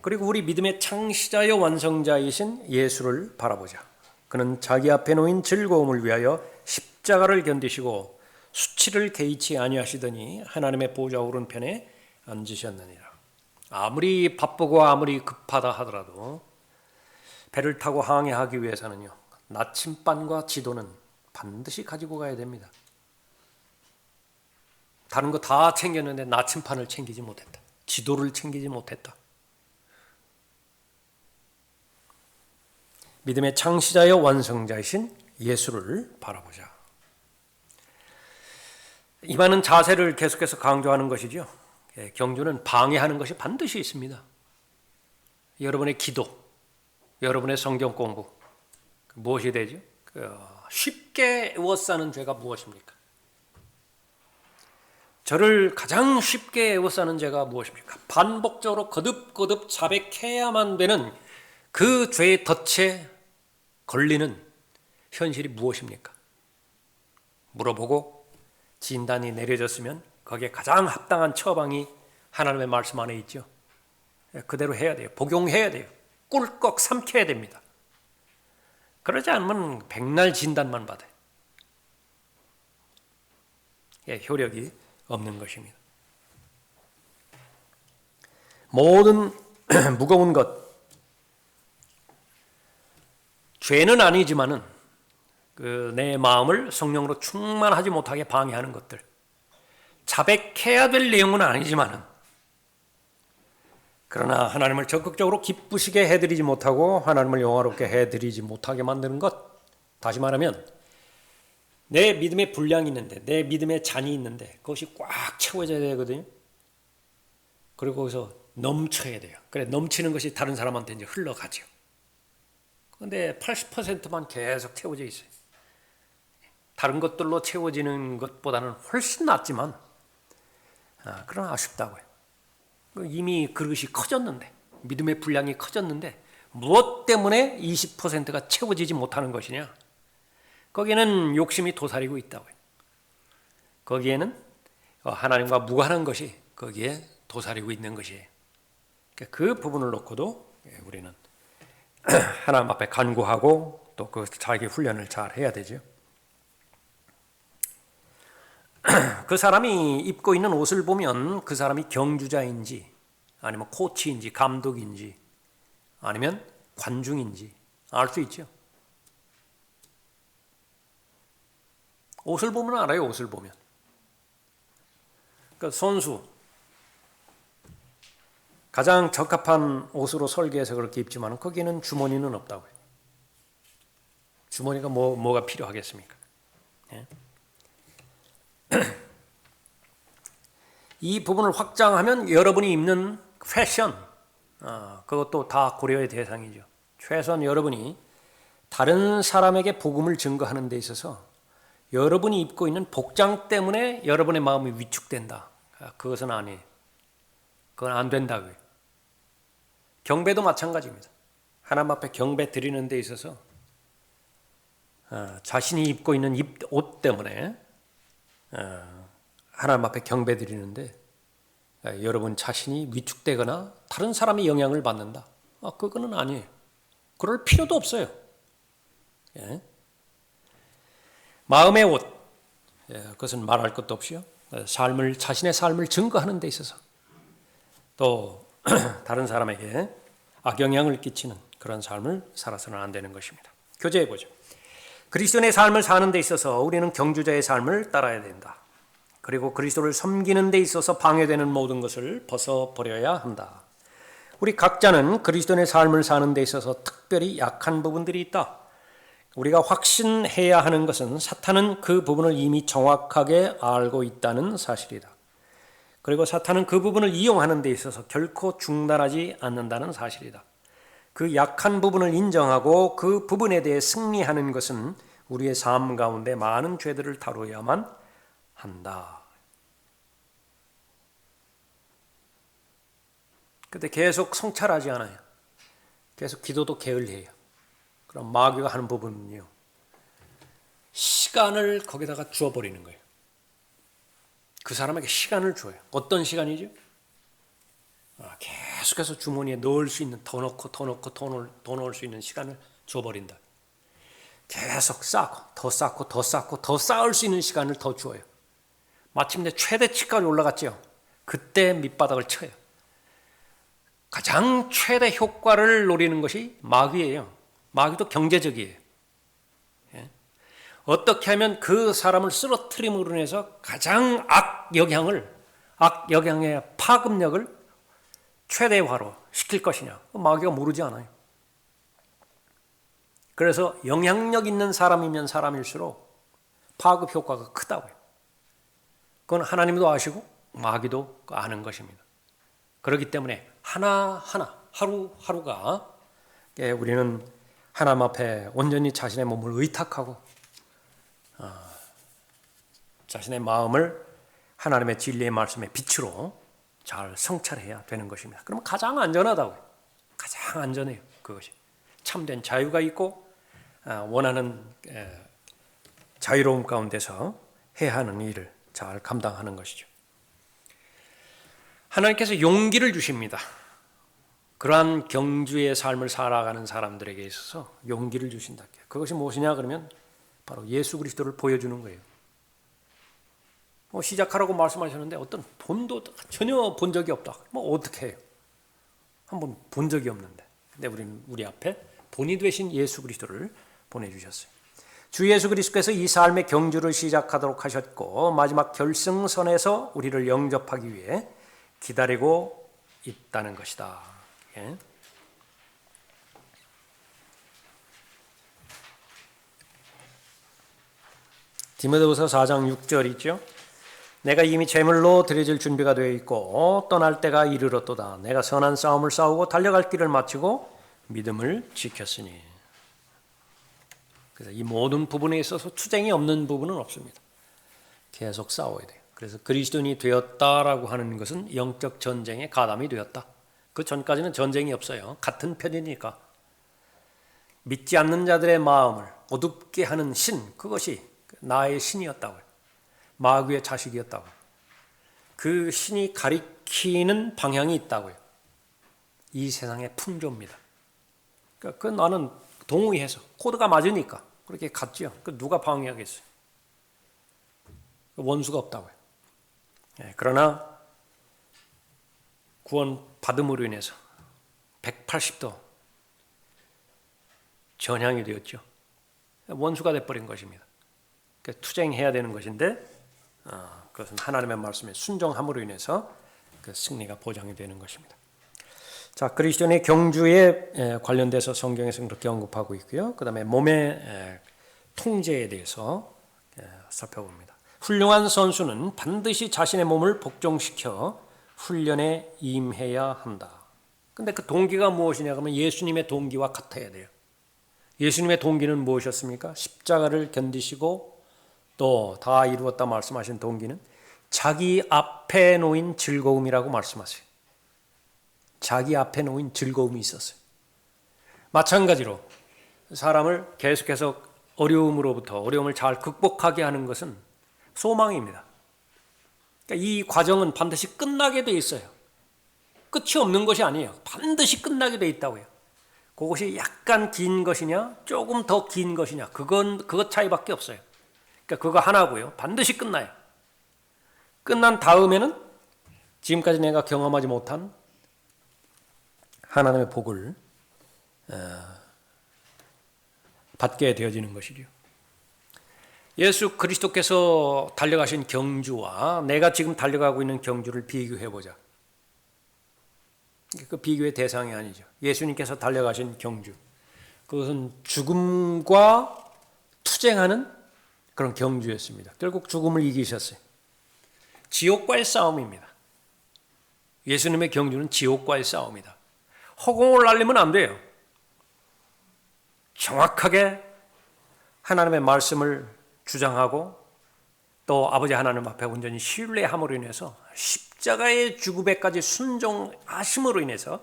그리고 우리 믿음의 창시자여 완성자이신 예수를 바라보자. 그는 자기 앞에 놓인 즐거움을 위하여 십자가를 견디시고 수치를 개의치 아니하시더니 하나님의 보좌 오른편에 앉으셨느니라. 아무리 바쁘고 아무리 급하다 하더라도 배를 타고 항해하기 위해서는요, 나침반과 지도는 반드시 가지고 가야 됩니다. 다른 거 다 챙겼는데 나침반을 챙기지 못했다. 지도를 챙기지 못했다. 믿음의 창시자여 완성자이신 예수를 바라보자. 이 많은 자세를 계속해서 강조하는 것이죠. 경주는 방해하는 것이 반드시 있습니다. 여러분의 기도, 여러분의 성경 공부, 무엇이 되죠? 쉽게 애워싸는 죄가 무엇입니까? 저를 가장 쉽게 애워싸는 죄가 무엇입니까? 반복적으로 거듭거듭 자백해야만 되는 그 죄의 덫에 걸리는 현실이 무엇입니까? 물어보고 진단이 내려졌으면 거기에 가장 합당한 처방이 하나님의 말씀 안에 있죠. 그대로 해야 돼요. 복용해야 돼요. 꿀꺽 삼켜야 됩니다. 그러지 않으면 백날 진단만 받아요. 효력이 없는 것입니다. 모든 무거운 것, 죄는 아니지만은 내 마음을 성령으로 충만하지 못하게 방해하는 것들, 자백해야 될 내용은 아니지만은, 그러나 하나님을 적극적으로 기쁘시게 해드리지 못하고 하나님을 영화롭게 해드리지 못하게 만드는 것, 다시 말하면 내 믿음의 분량이 있는데, 내 믿음의 잔이 있는데 그것이 꽉 채워져야 되거든요. 그리고 거기서 넘쳐야 돼요. 그래, 넘치는 것이 다른 사람한테 이제 흘러가죠. 그런데 80%만 계속 채워져 있어요. 다른 것들로 채워지는 것보다는 훨씬 낫지만, 그러나 아쉽다고요. 이미 그릇이 커졌는데, 믿음의 분량이 커졌는데 무엇 때문에 20%가 채워지지 못하는 것이냐? 거기에는 욕심이 도사리고 있다고요. 거기에는 하나님과 무관한 것이 거기에 도사리고 있는 것이에요. 그 부분을 놓고도 우리는 하나님 앞에 간구하고 또 그 자기 훈련을 잘 해야 되죠. 그 사람이 입고 있는 옷을 보면 그 사람이 경주자인지 아니면 코치인지 감독인지 아니면 관중인지 알 수 있죠. 옷을 보면 알아요. 옷을 보면. 그러니까 선수 가장 적합한 옷으로 설계해서 그렇게 입지만 거기에는 주머니는 없다고요. 주머니가 뭐가 필요하겠습니까? 예? 이 부분을 확장하면 여러분이 입는 패션, 그것도 다 고려의 대상이죠. 최소한 여러분이 다른 사람에게 복음을 증거하는 데 있어서 여러분이 입고 있는 복장 때문에 여러분의 마음이 위축된다. 그것은 아니에요. 그건 안 된다고요. 경배도 마찬가지입니다. 하나님 앞에 경배 드리는 데 있어서 자신이 입고 있는 옷 때문에 하나님 앞에 경배 드리는데 여러분 자신이 위축되거나 다른 사람의 영향을 받는다. 그거는 아니에요. 그럴 필요도 없어요. 예. 마음의 옷, 그것은 말할 것도 없이요. 자신의 삶을 증거하는 데 있어서 또 다른 사람에게 악영향을 끼치는 그런 삶을 살아서는 안 되는 것입니다. 교제해 보죠. 그리스도인의 삶을 사는 데 있어서 우리는 경주자의 삶을 따라야 된다. 그리고 그리스도를 섬기는 데 있어서 방해되는 모든 것을 벗어버려야 한다. 우리 각자는 그리스도인의 삶을 사는 데 있어서 특별히 약한 부분들이 있다. 우리가 확신해야 하는 것은 사탄은 그 부분을 이미 정확하게 알고 있다는 사실이다. 그리고 사탄은 그 부분을 이용하는 데 있어서 결코 중단하지 않는다는 사실이다. 그 약한 부분을 인정하고 그 부분에 대해 승리하는 것은 우리의 삶 가운데 많은 죄들을 다루어야만 한다. 근데 계속 성찰하지 않아요. 계속 기도도 게을리해요. 그럼 마귀가 하는 부분은요, 시간을 거기다가 주어버리는 거예요. 그 사람에게 시간을 줘요. 어떤 시간이죠? 계속해서 주머니에 넣을 수 있는, 더 넣을 수 있는 시간을 줘버린다. 계속 쌓고 더 쌓을 수 있는 시간을 더 줘요. 마침내 최대치까지 올라갔죠. 그때 밑바닥을 쳐요. 가장 최대 효과를 노리는 것이 마귀예요. 마귀도 경제적이에요. 예? 어떻게 하면 그 사람을 쓰러뜨림으로 인해서 가장 악영향의 파급력을 최대화로 시킬 것이냐, 마귀가 모르지 않아요. 그래서 영향력 있는 사람이면 사람일수록 파급 효과가 크다고요. 그건 하나님도 아시고 마귀도 아는 것입니다. 그렇기 때문에 하나하나 하루하루가 우리는 하나님 앞에 온전히 자신의 몸을 의탁하고 자신의 마음을 하나님의 진리의 말씀의 빛으로 잘 성찰해야 되는 것입니다. 그러면 가장 안전하다고요. 가장 안전해요. 그것이 참된 자유가 있고 원하는 자유로움 가운데서 해야 하는 일을 잘 감당하는 것이죠. 하나님께서 용기를 주십니다. 그러한 경주의 삶을 살아가는 사람들에게 있어서 용기를 주신다. 그것이 무엇이냐 그러면 바로 예수 그리스도를 보여주는 거예요. 시작하라고 말씀하셨는데 어떤 본도 전혀 본 적이 없다. 어떻게 해요? 한번 본 적이 없는데. 근데 우리는 우리 앞에 본이 되신 예수 그리스도를 보내주셨어요. 주 예수 그리스도께서 이 삶의 경주를 시작하도록 하셨고 마지막 결승선에서 우리를 영접하기 위해 기다리고 있다는 것이다. 예. 디모데후서 4장 6절 있죠. 내가 이미 제물로 드려질 준비가 되어 있고 떠날 때가 이르렀도다. 내가 선한 싸움을 싸우고 달려갈 길을 마치고 믿음을 지켰으니. 그래서 이 모든 부분에 있어서 투쟁이 없는 부분은 없습니다. 계속 싸워야 돼요. 그래서 그리스도인이 되었다라고 하는 것은 영적 전쟁에 가담이 되었다. 그 전까지는 전쟁이 없어요. 같은 편이니까. 믿지 않는 자들의 마음을 어둡게 하는 신, 그것이 나의 신이었다고요. 마귀의 자식이었다고요. 그 신이 가리키는 방향이 있다고요. 이 세상의 풍조입니다. 그러니까 그 나는 동의해서 코드가 맞으니까 그렇게 갔죠. 그 누가 방해하겠어요? 원수가 없다고요. 그러나 구원 받음으로 인해서 180도 전향이 되었죠. 원수가 돼버린 것입니다. 투쟁해야 되는 것인데 그것은 하나님의 말씀에 순종함으로 인해서 그 승리가 보장이 되는 것입니다. 자, 그리스도인의 경주에 관련돼서 성경에서 그렇게 언급하고 있고요. 그 다음에 몸의 통제에 대해서 살펴봅니다. 훌륭한 선수는 반드시 자신의 몸을 복종시켜 훈련에 임해야 한다. 근데 그 동기가 무엇이냐 하면 예수님의 동기와 같아야 돼요. 예수님의 동기는 무엇이었습니까? 십자가를 견디시고 또 다 이루었다 말씀하신 동기는 자기 앞에 놓인 즐거움이라고 말씀하세요. 자기 앞에 놓인 즐거움이 있었어요. 마찬가지로 사람을 계속해서 어려움을 잘 극복하게 하는 것은 소망입니다. 그러니까 이 과정은 반드시 끝나게 돼 있어요. 끝이 없는 것이 아니에요. 반드시 끝나게 돼 있다고요. 그것이 약간 긴 것이냐, 조금 더 긴 것이냐, 그것 차이밖에 없어요. 그러니까 그거 하나고요. 반드시 끝나요. 끝난 다음에는 지금까지 내가 경험하지 못한 하나님의 복을 받게 되어지는 것이죠. 예수 그리스도께서 달려가신 경주와 내가 지금 달려가고 있는 경주를 비교해보자. 그 비교의 대상이 아니죠. 예수님께서 달려가신 경주. 그것은 죽음과 투쟁하는 그런 경주였습니다. 결국 죽음을 이기셨어요. 지옥과의 싸움입니다. 예수님의 경주는 지옥과의 싸움이다. 허공을 날리면 안 돼요. 정확하게 하나님의 말씀을 주장하고 또 아버지 하나님 앞에 온전히 신뢰함으로 인해서 십자가의 죽음에까지 순종하심으로 인해서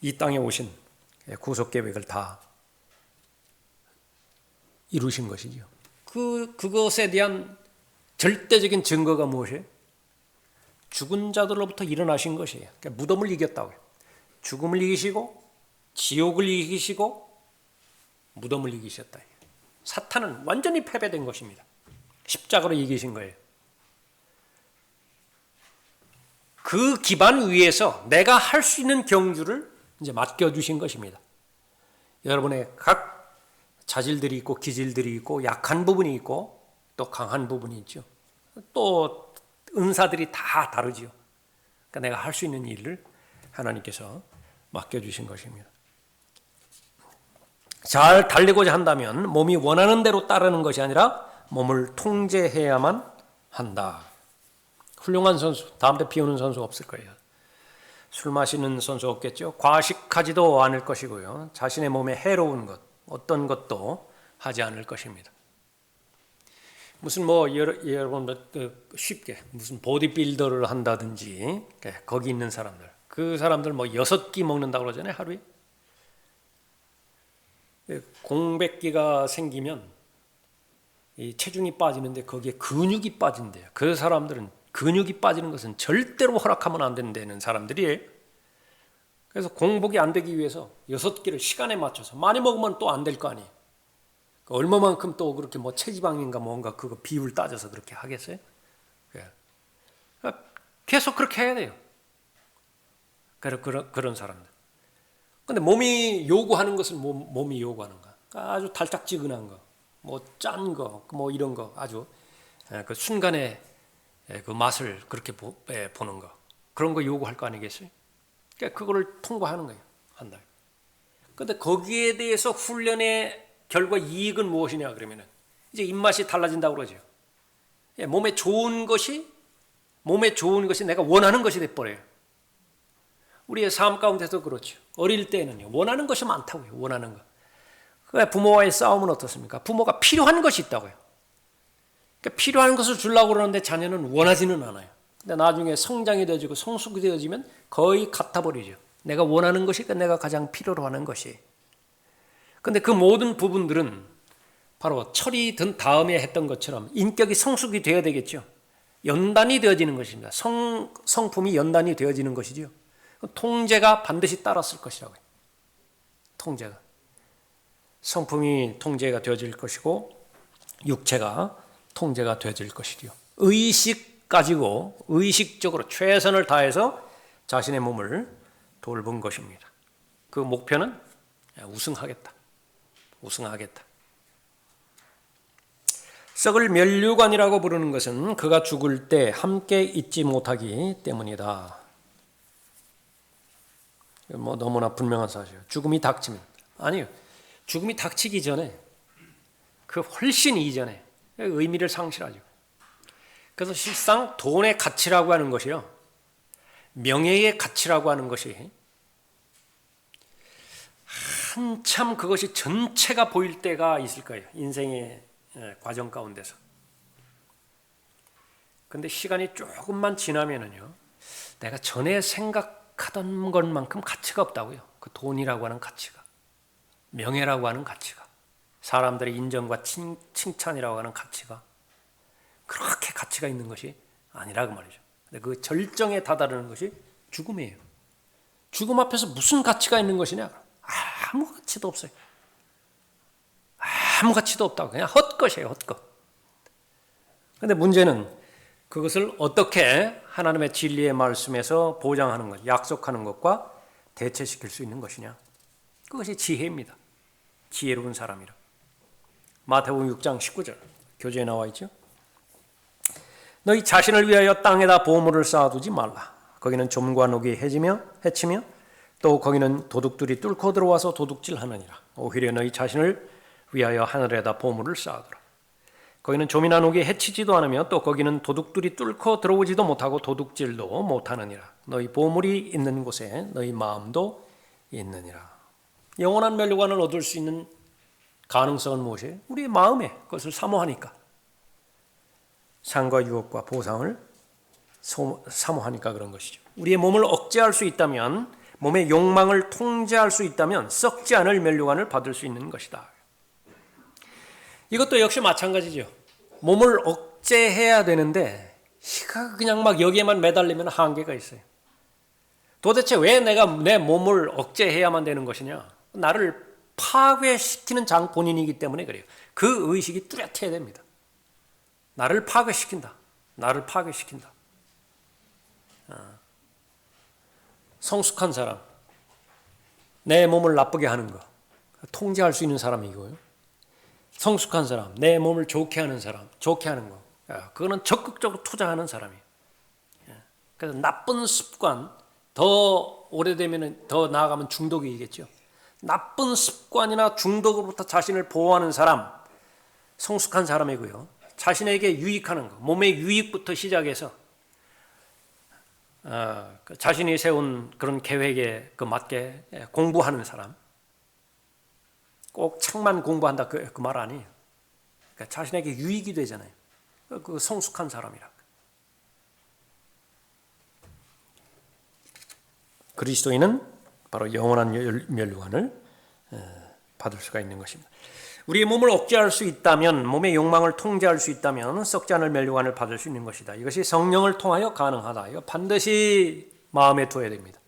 이 땅에 오신 구속 계획을 다 이루신 것이죠. 그것에 대한 절대적인 증거가 무엇이에요? 죽은 자들로부터 일어나신 것이에요. 그러니까 무덤을 이겼다고요. 죽음을 이기시고 지옥을 이기시고 무덤을 이기셨다. 사탄은 완전히 패배된 것입니다. 십자가로 이기신 거예요. 그 기반 위에서 내가 할 수 있는 경주를 이제 맡겨주신 것입니다. 여러분의 각 자질들이 있고 기질들이 있고 약한 부분이 있고 또 강한 부분이 있죠. 또 은사들이 다 다르지요. 그러니까 내가 할 수 있는 일을 하나님께서 맡겨주신 것입니다. 잘 달리고자 한다면 몸이 원하는 대로 따르는 것이 아니라 몸을 통제해야만 한다. 훌륭한 선수, 다음 때 비우는 선수 없을 거예요. 술 마시는 선수 없겠죠. 과식하지도 않을 것이고요. 자신의 몸에 해로운 것, 어떤 것도 하지 않을 것입니다. 무슨 여러분 쉽게 무슨 보디빌더를 한다든지 거기 있는 사람들, 그 사람들 6끼 먹는다고 그러잖아요, 하루에. 공백기가 생기면 이 체중이 빠지는데 거기에 근육이 빠진대요. 그 사람들은 근육이 빠지는 것은 절대로 허락하면 안 된다는 사람들이에요. 그래서 공복이 안 되기 위해서 6끼를 시간에 맞춰서 많이 먹으면 또 안 될 거 아니에요. 얼마만큼 또 그렇게 체지방인가 뭔가 그거 비율 따져서 그렇게 하겠어요? 계속 그렇게 해야 돼요. 그런 사람들. 근데 몸이 요구하는 것은 몸이 요구하는가? 아주 달짝지근한 거, 뭐 짠 거, 뭐 이런 거 아주 그 순간에 그 맛을 그렇게 보는 거, 그런 거 요구할 거 아니겠어요? 그러니까 그거를 통과하는 거예요, 한 달. 근데 거기에 대해서 훈련의 결과 이익은 무엇이냐 그러면은 이제 입맛이 달라진다고 그러죠. 몸에 좋은 것이 내가 원하는 것이 돼버려요. 우리의 삶 가운데서 그렇죠. 어릴 때는요, 원하는 것이 많다고요. 원하는 것. 그 부모와의 싸움은 어떻습니까? 부모가 필요한 것이 있다고요. 그러니까 필요한 것을 주려고 그러는데 자녀는 원하지는 않아요. 근데 나중에 성장이 되어지고 성숙이 되어지면 거의 같아버리죠. 내가 원하는 것이 내가 가장 필요로 하는 것이. 근데 그 모든 부분들은 바로 철이 든 다음에 했던 것처럼 인격이 성숙이 되어야 되겠죠. 연단이 되어지는 것입니다. 성품이 연단이 되어지는 것이죠. 통제가 반드시 따랐을 것이라고요. 통제가. 성품이 통제가 되어질 것이고 육체가 통제가 되어질 것이죠. 의식 가지고 의식적으로 최선을 다해서 자신의 몸을 돌본 것입니다. 그 목표는 우승하겠다. 우승하겠다. 썩을 면류관이라고 부르는 것은 그가 죽을 때 함께 있지 못하기 때문이다. 뭐 너무나 분명한 사실이에요. 죽음이 닥치면 아니요. 죽음이 닥치기 전에 그 훨씬 이전에 의미를 상실하죠. 그래서 실상 돈의 가치라고 하는 것이요. 명예의 가치라고 하는 것이 한참 그것이 전체가 보일 때가 있을 거예요. 인생의 과정 가운데서. 근데 시간이 조금만 지나면은요, 내가 전에 생각하던 것만큼 가치가 없다고요. 그 돈이라고 하는 가치가, 명예라고 하는 가치가, 사람들의 인정과 칭찬이라고 하는 가치가 그렇게 가치가 있는 것이 아니라고 말이죠. 근데 그 절정에 다다르는 것이 죽음이에요. 죽음 앞에서 무슨 가치가 있는 것이냐? 아무 가치도 없어요. 아무 가치도 없다고. 그냥 헛것이에요, 헛것. 그런데 문제는 그것을 어떻게 하나님의 진리의 말씀에서 보장하는 것, 약속하는 것과 대체시킬 수 있는 것이냐? 그것이 지혜입니다. 지혜로운 사람이라. 마태복음 6장 19절 교재에 나와 있죠. 너희 자신을 위하여 땅에다 보물을 쌓아두지 말라. 거기는 좀과 녹이 해치며 또 거기는 도둑들이 뚫고 들어와서 도둑질하느니라. 오히려 너희 자신을 위하여 하늘에다 보물을 쌓아두라. 거기는 좀이나 녹이 해치지도 않으며 또 거기는 도둑들이 뚫고 들어오지도 못하고 도둑질도 못하느니라. 너희 보물이 있는 곳에 너희 마음도 있느니라. 영원한 멸류관을 얻을 수 있는 가능성은 무엇이에요? 우리의 마음에 그것을 사모하니까. 상과 유혹과 보상을 사모하니까 그런 것이죠. 우리의 몸을 억제할 수 있다면, 몸의 욕망을 통제할 수 있다면 썩지 않을 멸류관을 받을 수 있는 것이다. 이것도 역시 마찬가지죠. 몸을 억제해야 되는데 그냥 막 여기에만 매달리면 한계가 있어요. 도대체 왜 내가 내 몸을 억제해야만 되는 것이냐? 나를 파괴시키는 본인이기 때문에 그래요. 그 의식이 뚜렷해야 됩니다. 나를 파괴시킨다. 나를 파괴시킨다. 성숙한 사람, 내 몸을 나쁘게 하는 거 통제할 수 있는 사람이고요. 성숙한 사람, 내 몸을 좋게 하는 사람, 좋게 하는 거, 그거는 적극적으로 투자하는 사람이에요. 그래서 나쁜 습관, 더 오래되면 더 나아가면 중독이겠죠. 나쁜 습관이나 중독으로부터 자신을 보호하는 사람, 성숙한 사람이고요. 자신에게 유익하는 거, 몸의 유익부터 시작해서 자신이 세운 그런 계획에 맞게 공부하는 사람, 꼭 책만 공부한다 그 말 아니에요. 그러니까 자신에게 유익이 되잖아요. 그 성숙한 사람이라. 그리스도인은 바로 영원한 멸류관을 받을 수가 있는 것입니다. 우리의 몸을 억제할 수 있다면, 몸의 욕망을 통제할 수 있다면 썩지 않을 멸류관을 받을 수 있는 것이다. 이것이 성령을 통하여 가능하다. 이거 반드시 마음에 둬야 됩니다.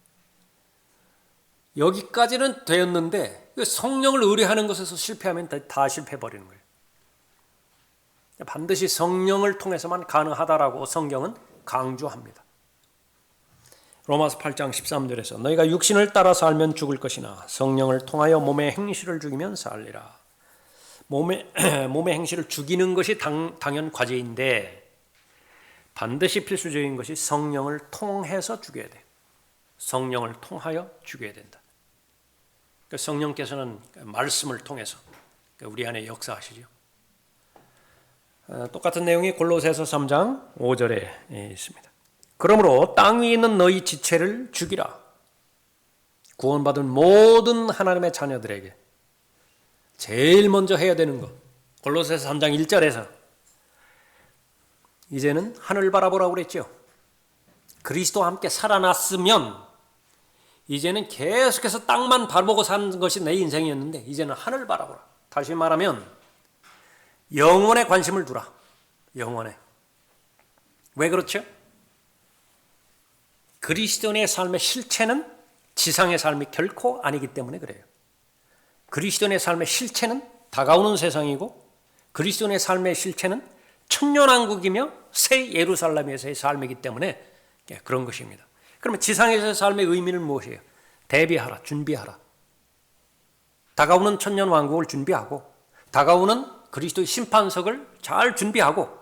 여기까지는 되었는데 성령을 의뢰하는 것에서 실패하면 다 실패해버리는 거예요. 반드시 성령을 통해서만 가능하다라고 성경은 강조합니다. 로마서 8장 13절에서 너희가 육신을 따라 살면 죽을 것이나 성령을 통하여 몸의 행실을 죽이면 살리라. 몸의 행실을 죽이는 것이 당연 과제인데 반드시 필수적인 것이 성령을 통해서 죽여야 돼. 성령을 통하여 죽여야 된다. 그러니까 성령께서는 말씀을 통해서 우리 안에 역사하시죠. 똑같은 내용이 골로새서 3장 5절에 있습니다. 그러므로 땅 위에 있는 너희 지체를 죽이라. 구원받은 모든 하나님의 자녀들에게 제일 먼저 해야 되는 것. 골로새서 3장 1절에서 이제는 하늘 바라보라고 그랬죠. 그리스도와 함께 살아났으면 이제는 계속해서 땅만 바라보고 사는 것이 내 인생이었는데 이제는 하늘 바라보라. 다시 말하면 영원에 관심을 두라. 영원에. 왜 그렇죠? 그리스도인의 삶의 실체는 지상의 삶이 결코 아니기 때문에 그래요. 그리스도인의 삶의 실체는 다가오는 세상이고 그리스도인의 삶의 실체는 천년왕국이며 새 예루살렘에서의 삶이기 때문에 그런 것입니다. 그러면 지상에서의 삶의 의미는 무엇이에요? 대비하라, 준비하라. 다가오는 천년왕국을 준비하고 다가오는 그리스도의 심판석을 잘 준비하고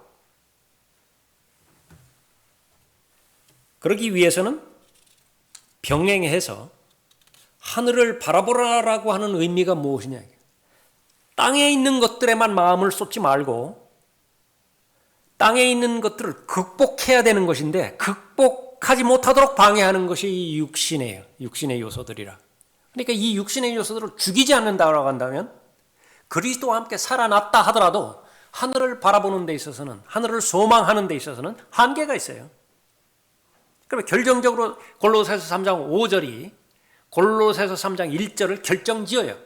그러기 위해서는 병행해서 하늘을 바라보라라고 하는 의미가 무엇이냐. 땅에 있는 것들에만 마음을 쏟지 말고 땅에 있는 것들을 극복해야 되는 것인데 극복하지 못하도록 방해하는 것이 육신이에요. 육신의 요소들이라. 그러니까 이 육신의 요소들을 죽이지 않는다고 한다면 그리스도와 함께 살아났다 하더라도 하늘을 바라보는 데 있어서는 하늘을 소망하는 데 있어서는 한계가 있어요. 그러면 결정적으로 골로새서 3장 5절이 골로새서 3장 1절을 결정지어요.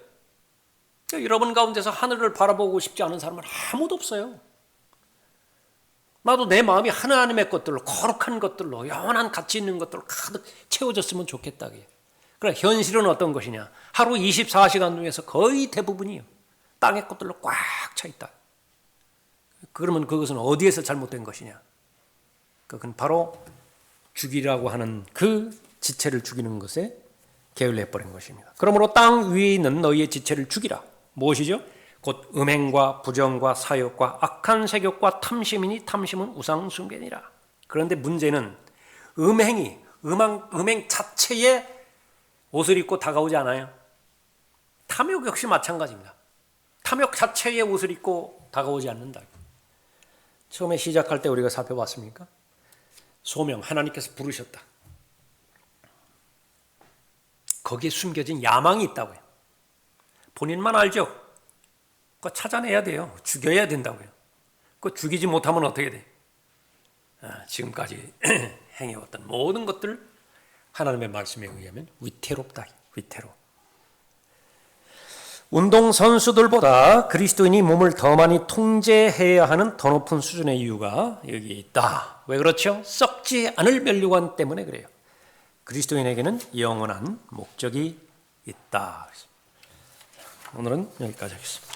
그러니까 여러분 가운데서 하늘을 바라보고 싶지 않은 사람은 아무도 없어요. 나도 내 마음이 하나님의 것들로 거룩한 것들로 영원한 가치 있는 것들로 가득 채워졌으면 좋겠다. 그러나 현실은 어떤 것이냐. 하루 24시간 중에서 거의 대부분이 땅의 것들로 꽉 차 있다. 그러면 그것은 어디에서 잘못된 것이냐. 그건 바로 죽이라고 하는 그 지체를 죽이는 것에 게을러버린 것입니다. 그러므로 땅 위에 있는 너희의 지체를 죽이라. 무엇이죠? 곧 음행과 부정과 사욕과 악한 색욕과 탐심이니 탐심은 우상 숭배니라. 그런데 문제는 음행 자체에 옷을 입고 다가오지 않아요. 탐욕 역시 마찬가지입니다. 탐욕 자체에 옷을 입고 다가오지 않는다. 처음에 시작할 때 우리가 살펴봤습니까? 소명, 하나님께서 부르셨다. 거기에 숨겨진 야망이 있다고요. 본인만 알죠? 그거 찾아내야 돼요. 죽여야 된다고요. 그거 죽이지 못하면 어떻게 돼? 지금까지 행해왔던 모든 것들 하나님의 말씀에 의하면 위태롭다. 위태로워. 운동선수들보다 그리스도인이 몸을 더 많이 통제해야 하는 더 높은 수준의 이유가 여기 있다. 왜 그렇죠? 썩지 않을 면류관 때문에 그래요. 그리스도인에게는 영원한 목적이 있다. 오늘은 여기까지 하겠습니다.